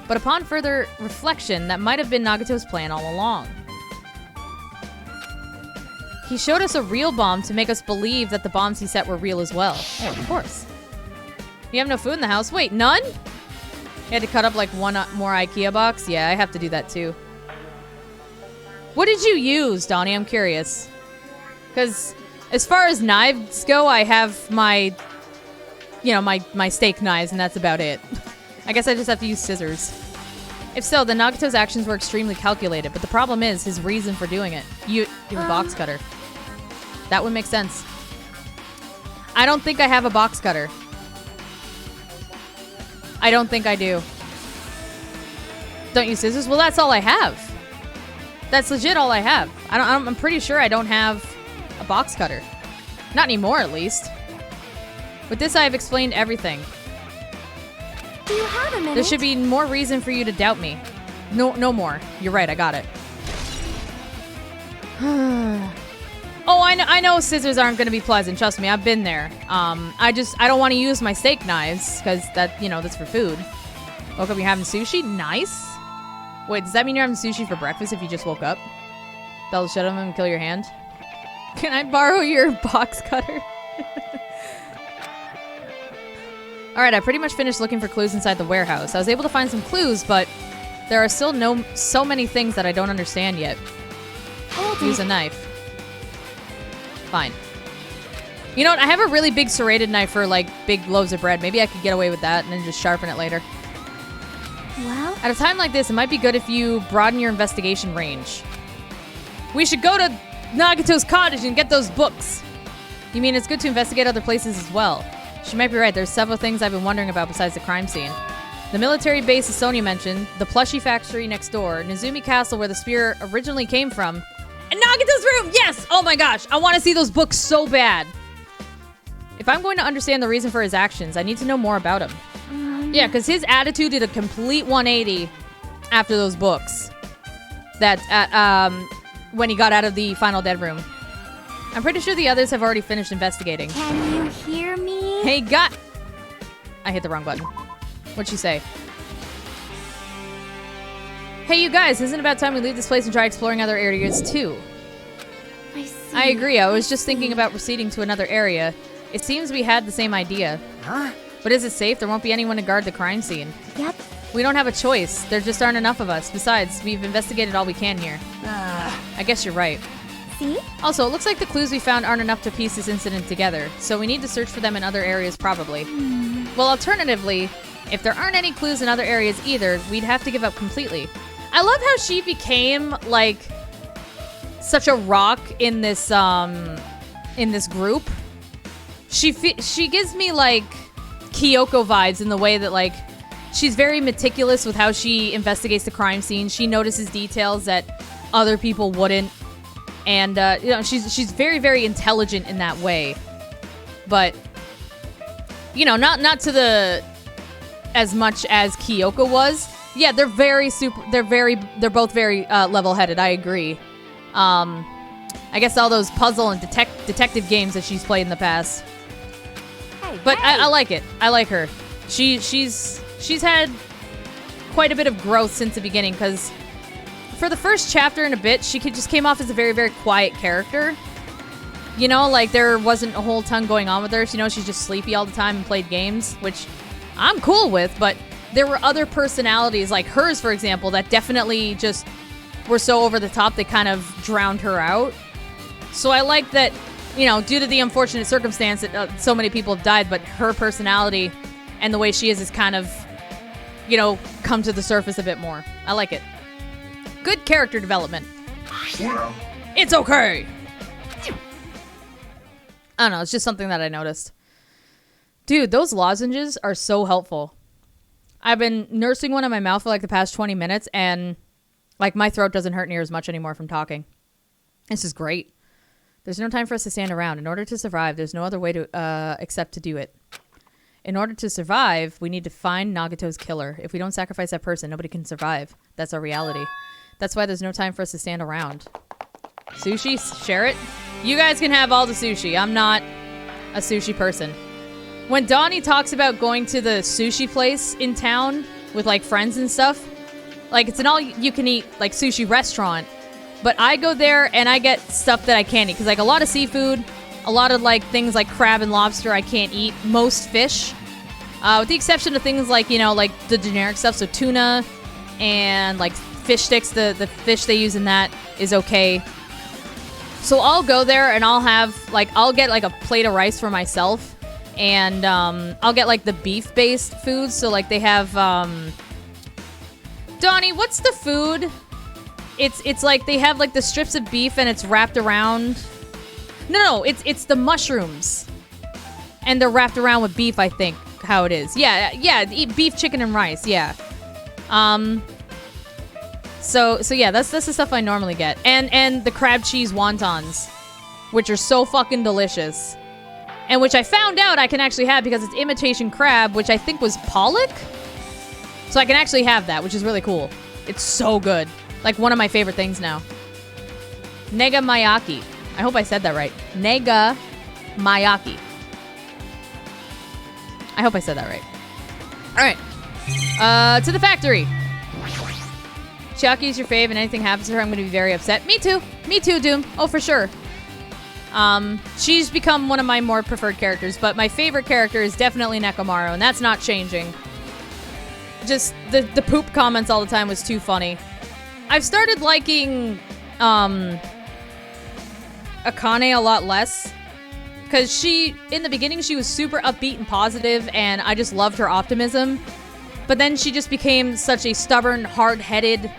But upon further reflection, that might have been Nagato's plan all along. He showed us a real bomb to make us believe that the bombs he set were real as well. Oh, of course. You have no food in the house? Wait, none? You had to cut up like one more IKEA box? Yeah, I have to do that too. What did you use, Donnie? I'm curious. Because as far as knives go, I have my, you know, my steak knives, and that's about it. I guess I just have to use scissors. If so, then Nagato's actions were extremely calculated, but the problem is his reason for doing it. You have a box cutter. That would make sense. I don't think I have a box cutter. I don't think I do. Don't use scissors? Well, that's all I have. That's legit all I have. I'm pretty sure I don't have a box cutter. Not anymore, at least. With this, I have explained everything. Do you have a minute? There should be more reason for you to doubt me. No more. You're right, I got it. Oh, I know scissors aren't going to be pleasant. Trust me, I've been there. I don't want to use my steak knives because that's for food. Woke up, you're having sushi? Nice. Wait, does that mean you're having sushi for breakfast if you just woke up? That'll shut him and kill your hand? Can I borrow your box cutter? Alright, I pretty much finished looking for clues inside the warehouse. I was able to find some clues, but there are still so many things that I don't understand yet. Use a knife. Fine. You know what? I have a really big serrated knife for, like, big loaves of bread. Maybe I could get away with that and then just sharpen it later. Well? At a time like this, it might be good if you broaden your investigation range. We should go to Nagato's cottage and get those books. You mean it's good to investigate other places as well? She might be right. There's several things I've been wondering about besides the crime scene. The military base, as Sonia mentioned, the plushie factory next door, Nizumi Castle where the spear originally came from, and Nagato's room! Yes! Oh my gosh, I want to see those books so bad. If I'm going to understand the reason for his actions, I need to know more about him. Yeah, because his attitude did a complete 180 after those books. When he got out of the final dead room. I'm pretty sure the others have already finished investigating. Can you hear me? Hey, I hit the wrong button. What'd she say? Hey, you guys, isn't it about time we leave this place and try exploring other areas too? I see. I agree. I was just thinking about proceeding to another area. It seems we had the same idea. Huh? But is it safe? There won't be anyone to guard the crime scene. Yep. We don't have a choice. There just aren't enough of us. Besides, we've investigated all we can here. I guess you're right. See? Also, it looks like the clues we found aren't enough to piece this incident together, so we need to search for them in other areas probably. Well, alternatively, if there aren't any clues in other areas either, we'd have to give up completely. I love how she became, like, such a rock in this group. She gives me, like, Kyoko vibes in the way that, like, she's very meticulous with how she investigates the crime scene. She notices details that other people wouldn't. And, she's very, very intelligent in that way. But, not to the... as much as Kyoko was. Yeah, they're both very level-headed, I agree. I guess all those puzzle and detective games that she's played in the past. But I like it. I like her. She's had quite a bit of growth since the beginning, because for the first chapter and a bit, she just came off as a very, very quiet character. Like there wasn't a whole ton going on with her. She's just sleepy all the time and played games, which I'm cool with, but there were other personalities like hers, for example, that definitely just were so over the top they kind of drowned her out. So I like that, due to the unfortunate circumstance that so many people have died, but her personality and the way she is kind of, come to the surface a bit more. I like it. Good character development. It's okay. I don't know, it's just something that I noticed. Dude, those lozenges are so helpful. I've been nursing one in my mouth for like the past 20 minutes, and Like, my throat doesn't hurt near as much anymore from talking. This is great. There's no time for us to stand around. In order to survive, there's no other way to except to do it. In order to survive, we need to find Nagato's killer. If we don't sacrifice that person, nobody can survive. That's our reality. That's why there's no time for us to stand around. Sushi? Share it? You guys can have all the sushi. I'm not a sushi person. When Donnie talks about going to the sushi place in town with, like, friends and stuff, like, it's an all-you-can-eat, like, sushi restaurant, but I go there and I get stuff that I can't eat, because, like, a lot of seafood, a lot of, like, things like crab and lobster I can't eat, most fish, with the exception of things like, you know, like, the generic stuff, so tuna and, like, fish sticks, the fish they use in that is okay. So I'll go there and I'll have, like, I'll get, like, a plate of rice for myself. And, I'll get, like, the beef-based foods. So, like, they have, Donnie, what's the food? It's like, they have, like, the strips of beef and it's wrapped around. No, it's the mushrooms. And they're wrapped around with beef, I think, how it is. Yeah, eat beef, chicken, and rice, yeah. So yeah, that's the stuff I normally get. And the crab cheese wontons, which are so fucking delicious. And which I found out I can actually have because it's imitation crab, which I think was pollock. So I can actually have that, which is really cool. It's so good. Like, one of my favorite things now. Nega mayaki. I hope I said that right. Nega mayaki. I hope I said that right. Alright. To the factory. Chiaki's your fave, and anything happens to her, I'm going to be very upset. Me too. Me too, Doom. Oh, for sure. She's become one of my more preferred characters, but my favorite character is definitely Nekomaru, and that's not changing. Just, the poop comments all the time was too funny. I've started liking, Akane a lot less, because in the beginning, she was super upbeat and positive, and I just loved her optimism. But then she just became such a stubborn, hard-headed,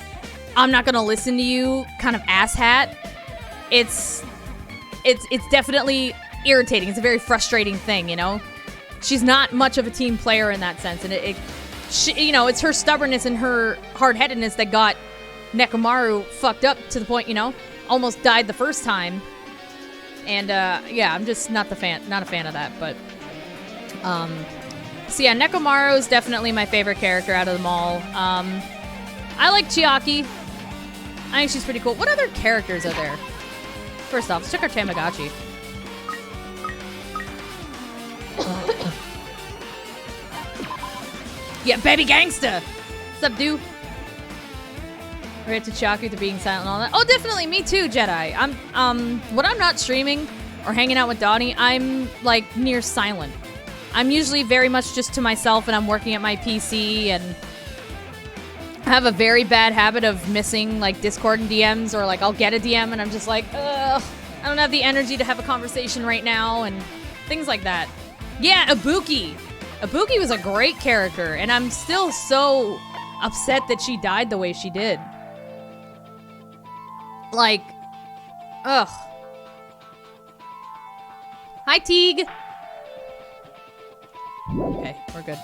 I'm not gonna listen to you kind of asshat. It's definitely irritating. It's a very frustrating thing, you know? She's not much of a team player in that sense, and you know, it's her stubbornness and her hard-headedness that got Nekomaru fucked up to the point, you know, almost died the first time. And yeah, I'm just not a fan of that, but so yeah, Nekomaru is definitely my favorite character out of them all. I like Chiaki. I think she's pretty cool. What other characters are there? First off, let's check our Tamagotchi. Yeah, baby gangsta! What's up, dude? Right to Chiaki to being silent and all that. Oh, definitely, me too, Jedi. When I'm not streaming or hanging out with Donnie, I'm, like, near silent. I'm usually very much just to myself and I'm working at my PC, and I have a very bad habit of missing, like, Discord and DMs, or, like, I'll get a DM and I'm just like, ugh, I don't have the energy to have a conversation right now, and things like that. Yeah, Ibuki. Ibuki was a great character, and I'm still so upset that she died the way she did. Like, ugh. Hi, Teague. Okay, we're good.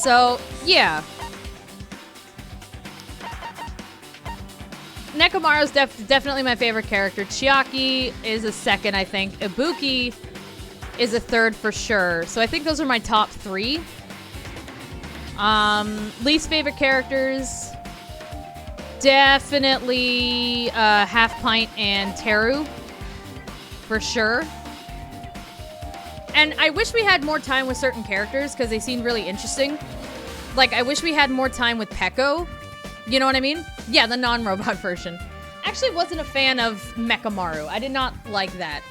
So, yeah. Nekomaru's definitely my favorite character. Chiaki is a second, I think. Ibuki is a third for sure. So I think those are my top three. Least favorite characters, definitely Half Pint and Teru, for sure. And I wish we had more time with certain characters because they seemed really interesting. Like, I wish we had more time with Peko. You know what I mean? Yeah, the non-robot version. Actually wasn't a fan of Mechamaru. I did not like that.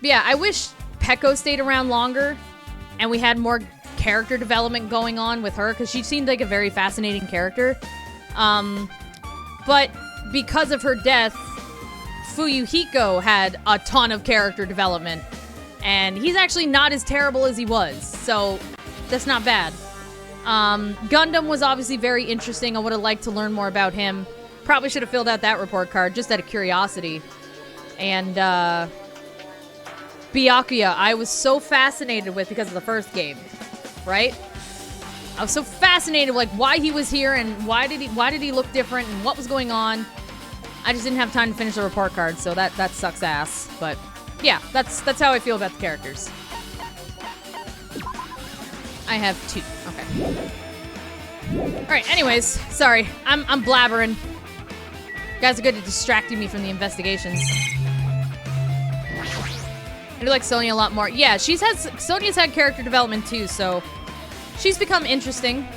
Yeah, I wish Peko stayed around longer and we had more character development going on with her, because she seemed like a very fascinating character. But because of her death, Fuyuhiko had a ton of character development, and he's actually not as terrible as he was, so that's not bad. Gundam was obviously very interesting. I would have liked to learn more about him. Probably should have filled out that report card just out of curiosity. And Byakuya, I was so fascinated with because of the first game, right? I was so fascinated, like, why he was here and why did he look different and what was going on. I just didn't have time to finish the report card, so that sucks ass. But yeah, that's how I feel about the characters. I have 2. Okay. All right. Anyways, sorry, I'm blabbering. You guys are good at distracting me from the investigations. I do like Sonya a lot more. Yeah, Sonya's had character development too, so she's become interesting.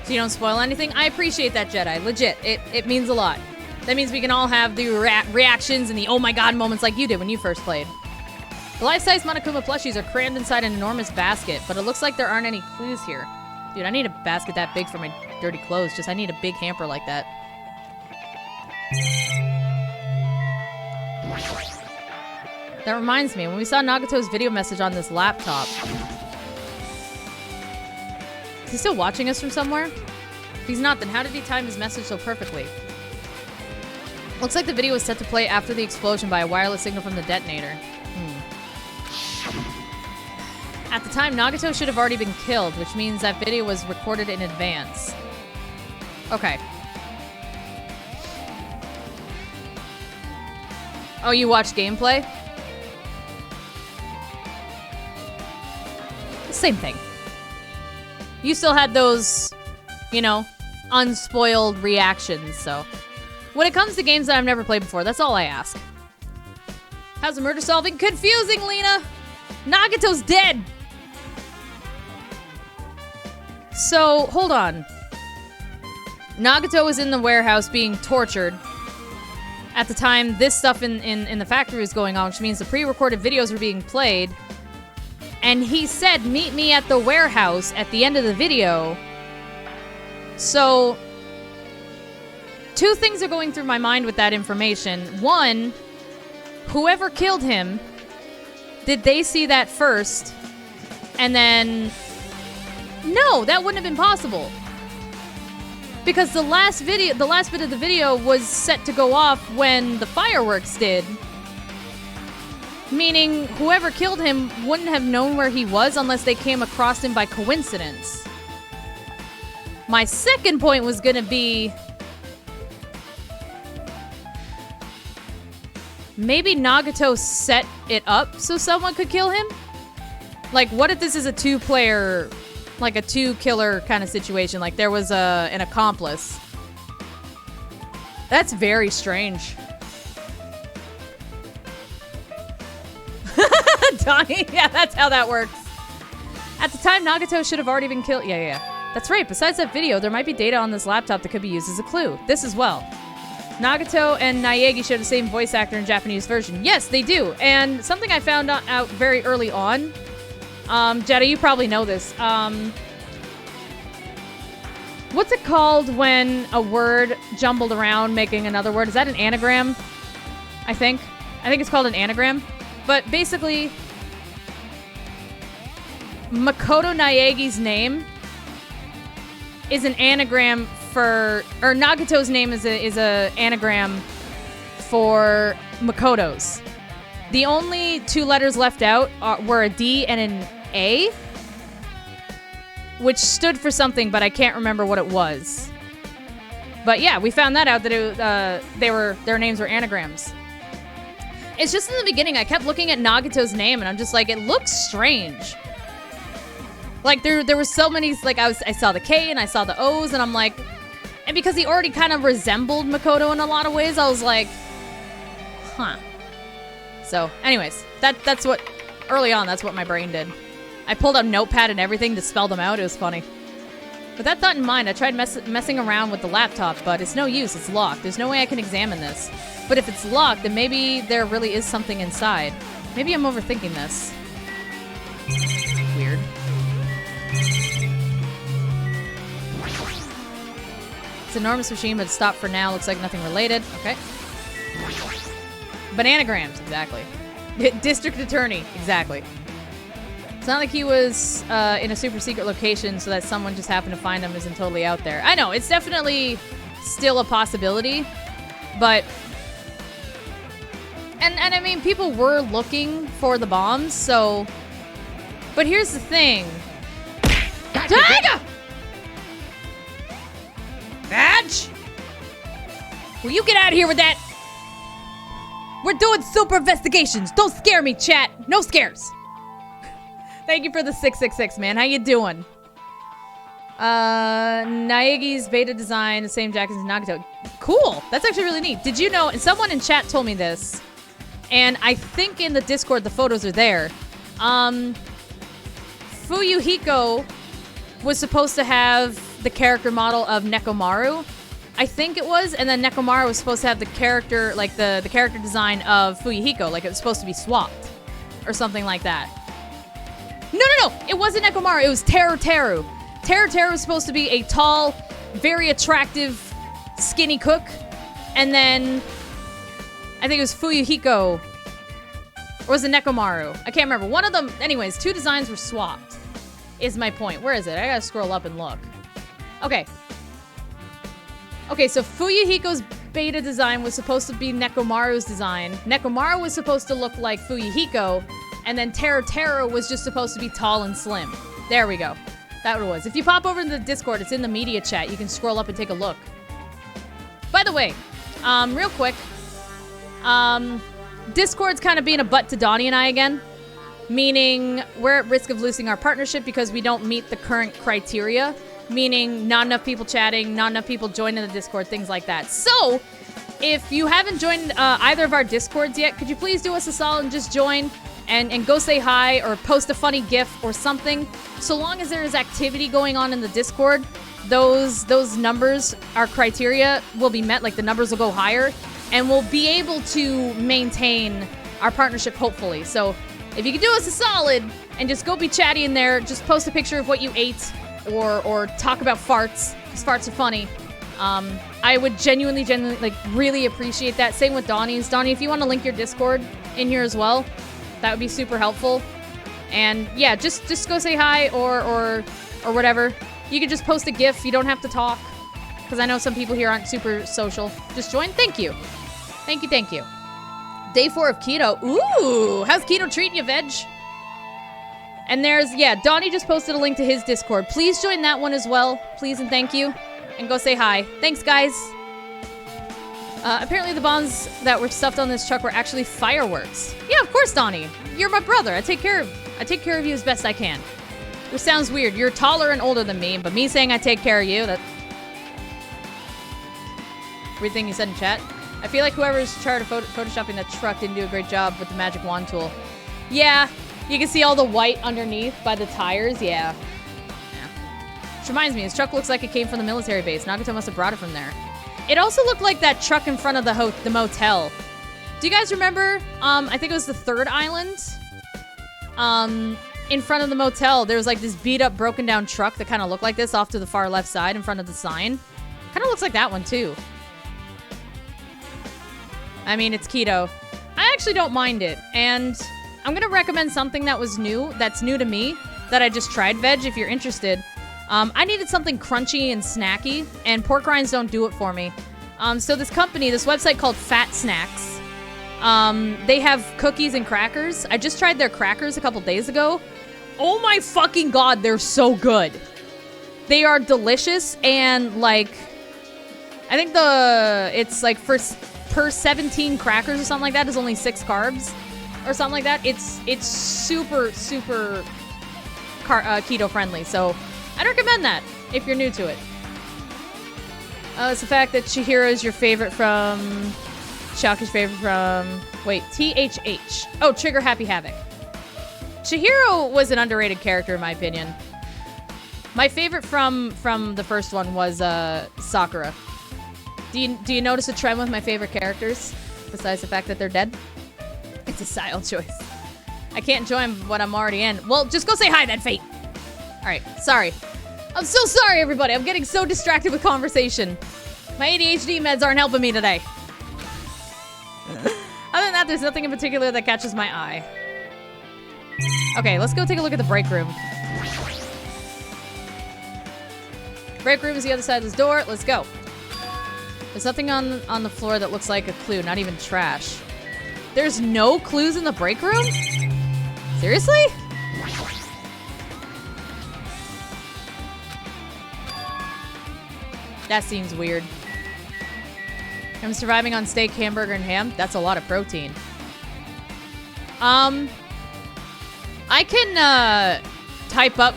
So you don't spoil anything? I appreciate that, Jedi. Legit. It means a lot. That means we can all have the reactions and the oh my god moments like you did when you first played. The life-size Monokuma plushies are crammed inside an enormous basket, but it looks like there aren't any clues here. Dude, I need a basket that big for my dirty clothes. I need a big hamper like that. That reminds me, when we saw Nagato's video message on this laptop... Is he still watching us from somewhere? If he's not, then how did he time his message so perfectly? Looks like the video was set to play after the explosion by a wireless signal from the detonator. At the time, Nagato should have already been killed, which means that video was recorded in advance. Okay. Oh, you watched gameplay? Same thing. You still had those, you know, unspoiled reactions, so. When it comes to games that I've never played before, that's all I ask. How's the murder solving? Confusing, Lena! Nagato's dead! So, hold on. Nagato was in the warehouse being tortured. At the time, this stuff in the factory was going on, which means the pre-recorded videos were being played. And he said, meet me at the warehouse at the end of the video. So, 2 things are going through my mind with that information. One, whoever killed him, did they see that first? And then, no, that wouldn't have been possible. Because the last bit of the video was set to go off when the fireworks did. Meaning, whoever killed him wouldn't have known where he was unless they came across him by coincidence. My second point was gonna be... maybe Nagato set it up so someone could kill him? Like, what if this is a 2-player... like a 2-killer kind of situation? Like, there was an accomplice. That's very strange. Donnie? Yeah, that's how that works. At the time, Nagato should have already been killed. Yeah. That's right. Besides that video, there might be data on this laptop that could be used as a clue. This as well. Nagato and Naegi share the same voice actor in Japanese version. Yes, they do. And something I found out very early on. Jetta, you probably know this. What's it called when a word jumbled around making another word? Is that an anagram? I think it's called an anagram. But basically, Makoto Naegi's name is an anagram for, or Nagato's name is a anagram for Makoto's. The only 2 letters left out were a D and an A, which stood for something, but I can't remember what it was. But yeah, we found that out that their names were anagrams. It's just in the beginning, I kept looking at Nagato's name, and I'm just like, it looks strange. Like, there were so many, like, I saw the K, and I saw the O's, and I'm like... and because he already kind of resembled Makoto in a lot of ways, I was like... huh. So, anyways, that's what... early on, that's what my brain did. I pulled out a notepad and everything to spell them out. It was funny. With that thought in mind, I tried messing around with the laptop, but it's no use. It's locked. There's no way I can examine this. But if it's locked, then maybe there really is something inside. Maybe I'm overthinking this. Weird. It's an enormous machine, but it's stopped for now. Looks like nothing related. Okay. Bananagrams, exactly. District Attorney, exactly. It's not like he was in a super secret location so that someone just happened to find him isn't totally out there. I know, it's definitely still a possibility, but... And I mean, people were looking for the bombs, so... But here's the thing. Tiger! Badge! Will you get out of here with that? We're doing super investigations. Don't scare me, chat. No scares. Thank you for the 666, man. How you doing? Naegi's beta design, the same jacket as Nagato. Cool. That's actually really neat. Did you know, and someone in chat told me this, and I think in the Discord the photos are there. Fuyuhiko was supposed to have the character model of Nekomaru. I think it was, and then Nekomaru was supposed to have the character, like the character design of Fuyuhiko, like it was supposed to be swapped, or something like that. No, it wasn't Nekomaru, it was Teru. Teru was supposed to be a tall, very attractive, skinny cook, and then I think it was Fuyuhiko, or was it Nekomaru? I can't remember. One of them, anyways, two designs were swapped, is my point. Where is it? I gotta scroll up and look. Okay, so Fuyuhiko's beta design was supposed to be Nekomaru's design. Nekomaru was supposed to look like Fuyuhiko, and then Teru was just supposed to be tall and slim. There we go. That's what it was. If you pop over to the Discord, it's in the media chat. You can scroll up and take a look. By the way, real quick, Discord's kind of being a butt to Donnie and I again, meaning we're at risk of losing our partnership because we don't meet the current criteria. Meaning not enough people chatting, not enough people joining the Discord, things like that. So, if you haven't joined either of our Discords yet, could you please do us a solid and just join and go say hi or post a funny GIF or something. So long as there is activity going on in the Discord, those numbers, our criteria will be met, like the numbers will go higher, and we'll be able to maintain our partnership, hopefully. So, if you could do us a solid and just go be chatty in there, just post a picture of what you ate, or talk about farts, because farts are funny. I would genuinely, like, really appreciate that. Same with Donnie's. Donnie, if you want to link your Discord in here as well, that would be super helpful. And yeah, just go say hi or whatever. You could just post a GIF. You don't have to talk, because I know some people here aren't super social. Just join. Thank you. Thank you. Day 4 of keto. Ooh, how's keto treating you, Veg? And there's, yeah, Donnie just posted a link to his Discord. Please join that one as well. Please and thank you. And go say hi. Thanks, guys. Apparently the bombs that were stuffed on this truck were actually fireworks. Yeah, of course, Donnie. You're my brother. I take care of you as best I can. Which sounds weird. You're taller and older than me, but me saying I take care of you, that... Weird thing you said in chat. I feel like whoever's in charge of photoshopping that truck didn't do a great job with the magic wand tool. Yeah. You can see all the white underneath by the tires. Yeah. Which reminds me, his truck looks like it came from the military base. Nagato must have brought it from there. It also looked like that truck in front of the motel. Do you guys remember? I think it was the third island. In front of the motel, there was like this beat up, broken down truck that kind of looked like this off to the far left side in front of the sign. Kind of looks like that one too. I mean, it's keto. I actually don't mind it, and I'm gonna recommend something that's new to me, that I just tried, Veg, if you're interested. I needed something crunchy and snacky, and pork rinds don't do it for me. So this website called Fat Snacks, they have cookies and crackers. I just tried their crackers a couple days ago. Oh my fucking god, they're so good. They are delicious, and like, I think it's like per 17 crackers or something like that is only 6 carbs. Or something like that. It's super keto friendly, so I'd recommend that if you're new to it. It's the fact that Chihiro is your favorite from... Shaki's favorite from... Wait, THH. Oh, Trigger Happy Havoc. Chihiro was an underrated character in my opinion. My favorite from the first one was Sakura. Do you notice a trend with my favorite characters? Besides the fact that they're dead? It's a style choice. I can't join what I'm already in. Well, just go say hi then, Fate. Alright, sorry. I'm so sorry, everybody. I'm getting so distracted with conversation. My ADHD meds aren't helping me today. Other than that, there's nothing in particular that catches my eye. Okay, let's go take a look at the break room. Break room is the other side of this door. Let's go. There's nothing on the floor that looks like a clue, not even trash. There's no clues in the break room? Seriously? That seems weird. I'm surviving on steak, hamburger, and ham. That's a lot of protein. I can type up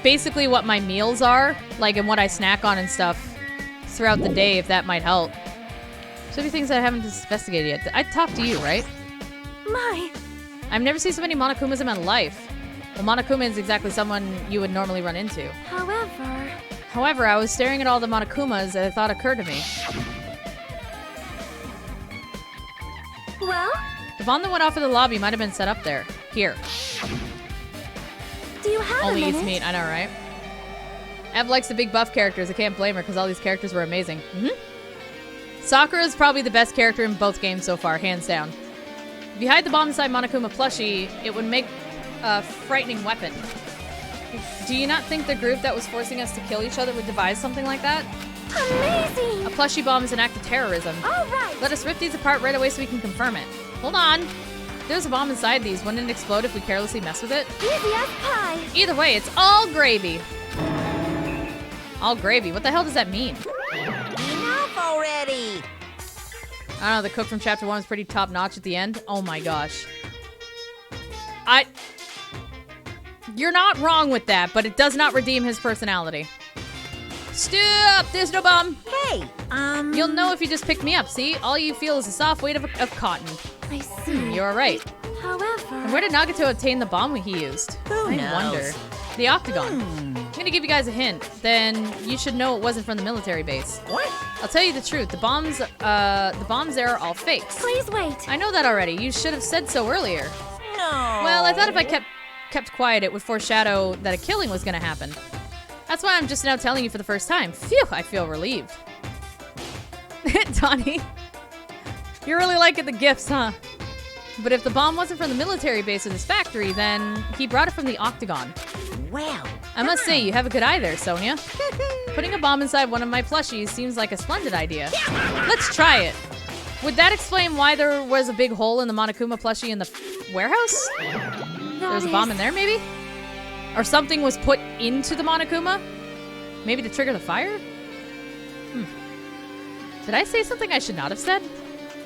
basically what my meals are, like, and what I snack on and stuff throughout the day, if that might help. So many things that I haven't investigated yet. I talked to you, right? My. I've never seen so many Monokumas in my life. Well, Monokuma is exactly someone you would normally run into. However, I was staring at all the Monokumas and a thought occurred to me. Well? The bomb that went off in the lobby might have been set up there. Here. Do you have Only a eats minute? meat, I know, right? Ev likes the big buff characters. I can't blame her because all these characters were amazing. Sakura is probably the best character in both games so far, hands down. If you hide the bomb inside Monokuma plushie, it would make a frightening weapon. Do you not think the group that was forcing us to kill each other would devise something like that? Amazing! A plushie bomb is an act of terrorism. All right! Let us rip these apart right away so we can confirm it. Hold on. If there's a bomb inside these, wouldn't it explode if we carelessly mess with it? Easy as pie! Either way, it's all gravy. All gravy? What the hell does that mean? Enough already! I don't know, the cook from chapter 1 is pretty top-notch at the end. Oh my gosh. You're not wrong with that, but it does not redeem his personality. Stop! There's no bomb! Hey, You'll know if you just pick me up, see? All you feel is the soft weight of cotton. I see. You're right. However... And where did Nagato obtain the bomb he used? Who knows? Wonder. The Octagon. I'm gonna give you guys a hint. Then you should know it wasn't from the military base. What? I'll tell you the truth. The bombs there are all fakes. Please wait. I know that already. You should have said so earlier. No. Well, I thought if I kept quiet, it would foreshadow that a killing was gonna happen. That's why I'm just now telling you for the first time. Phew, I feel relieved. Donnie, you're really liking the gifts, huh? But if the bomb wasn't from the military base in this factory, then he brought it from the Octagon. Wow. I must say, you have a good eye there, Sonia. Putting a bomb inside one of my plushies seems like a splendid idea. Let's try it. Would that explain why there was a big hole in the Monokuma plushie in the warehouse? There was a bomb in there, maybe? Or something was put into the Monokuma? Maybe to trigger the fire? Did I say something I should not have said?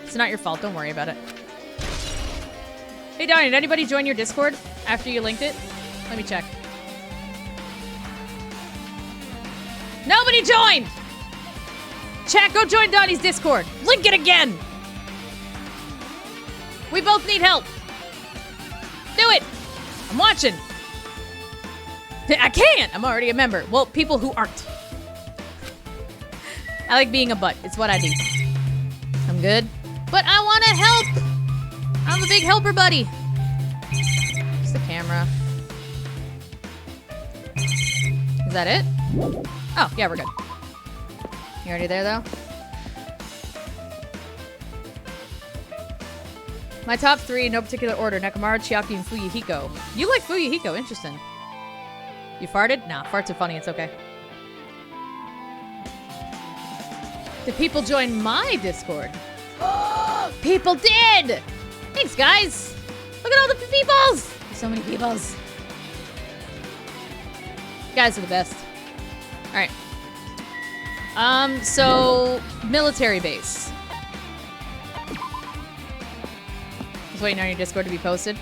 It's not your fault, don't worry about it. Hey Donnie, did anybody join your Discord after you linked it? Let me check. Nobody joined! Chat, go join Donnie's Discord. Link it again! We both need help. Do it! I'm watching. I can't! I'm already a member. Well, people who aren't. I like being a butt. It's what I do. I'm good. But I want to help! I'm a big helper buddy. Just the camera. Is that it? Oh, yeah, we're good. You already there, though? My top 3, no particular order. Nekomaru, Chiaki, and Fuyuhiko. You like Fuyuhiko. Interesting. You farted? Nah, farts are funny. It's okay. Did people join my Discord? People did! Thanks, guys! Look at all the peoples! There's so many peoples. You guys are the best. Alright. So... military base. Just waiting on your Discord to be posted.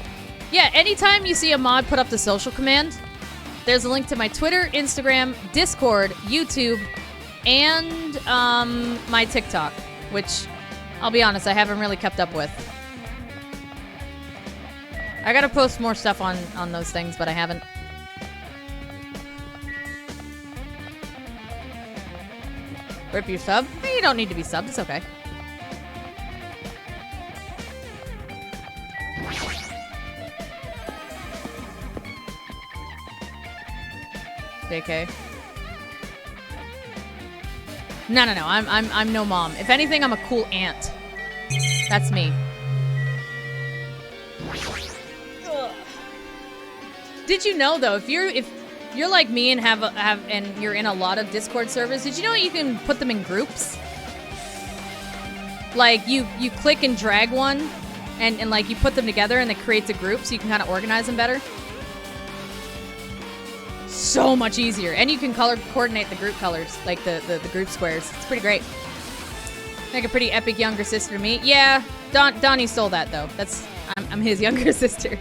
Yeah, anytime you see a mod put up the social command, there's a link to my Twitter, Instagram, Discord, YouTube, and my TikTok, which, I'll be honest, I haven't really kept up with. I gotta post more stuff on those things, but I haven't. Rip your sub? You don't need to be subbed, it's okay. JK. No, I'm no mom. If anything, I'm a cool aunt. That's me. Ugh. Did you know though, if you're like me and and you're in a lot of Discord servers, did you know you can put them in groups? Like you click and drag one and like you put them together and it creates a group so you can kind of organize them better. so much easier. And you can color coordinate the group colors, like the group squares. It's pretty great. Like a pretty epic younger sister to me. Yeah, Donnie stole that though. I'm his younger sister.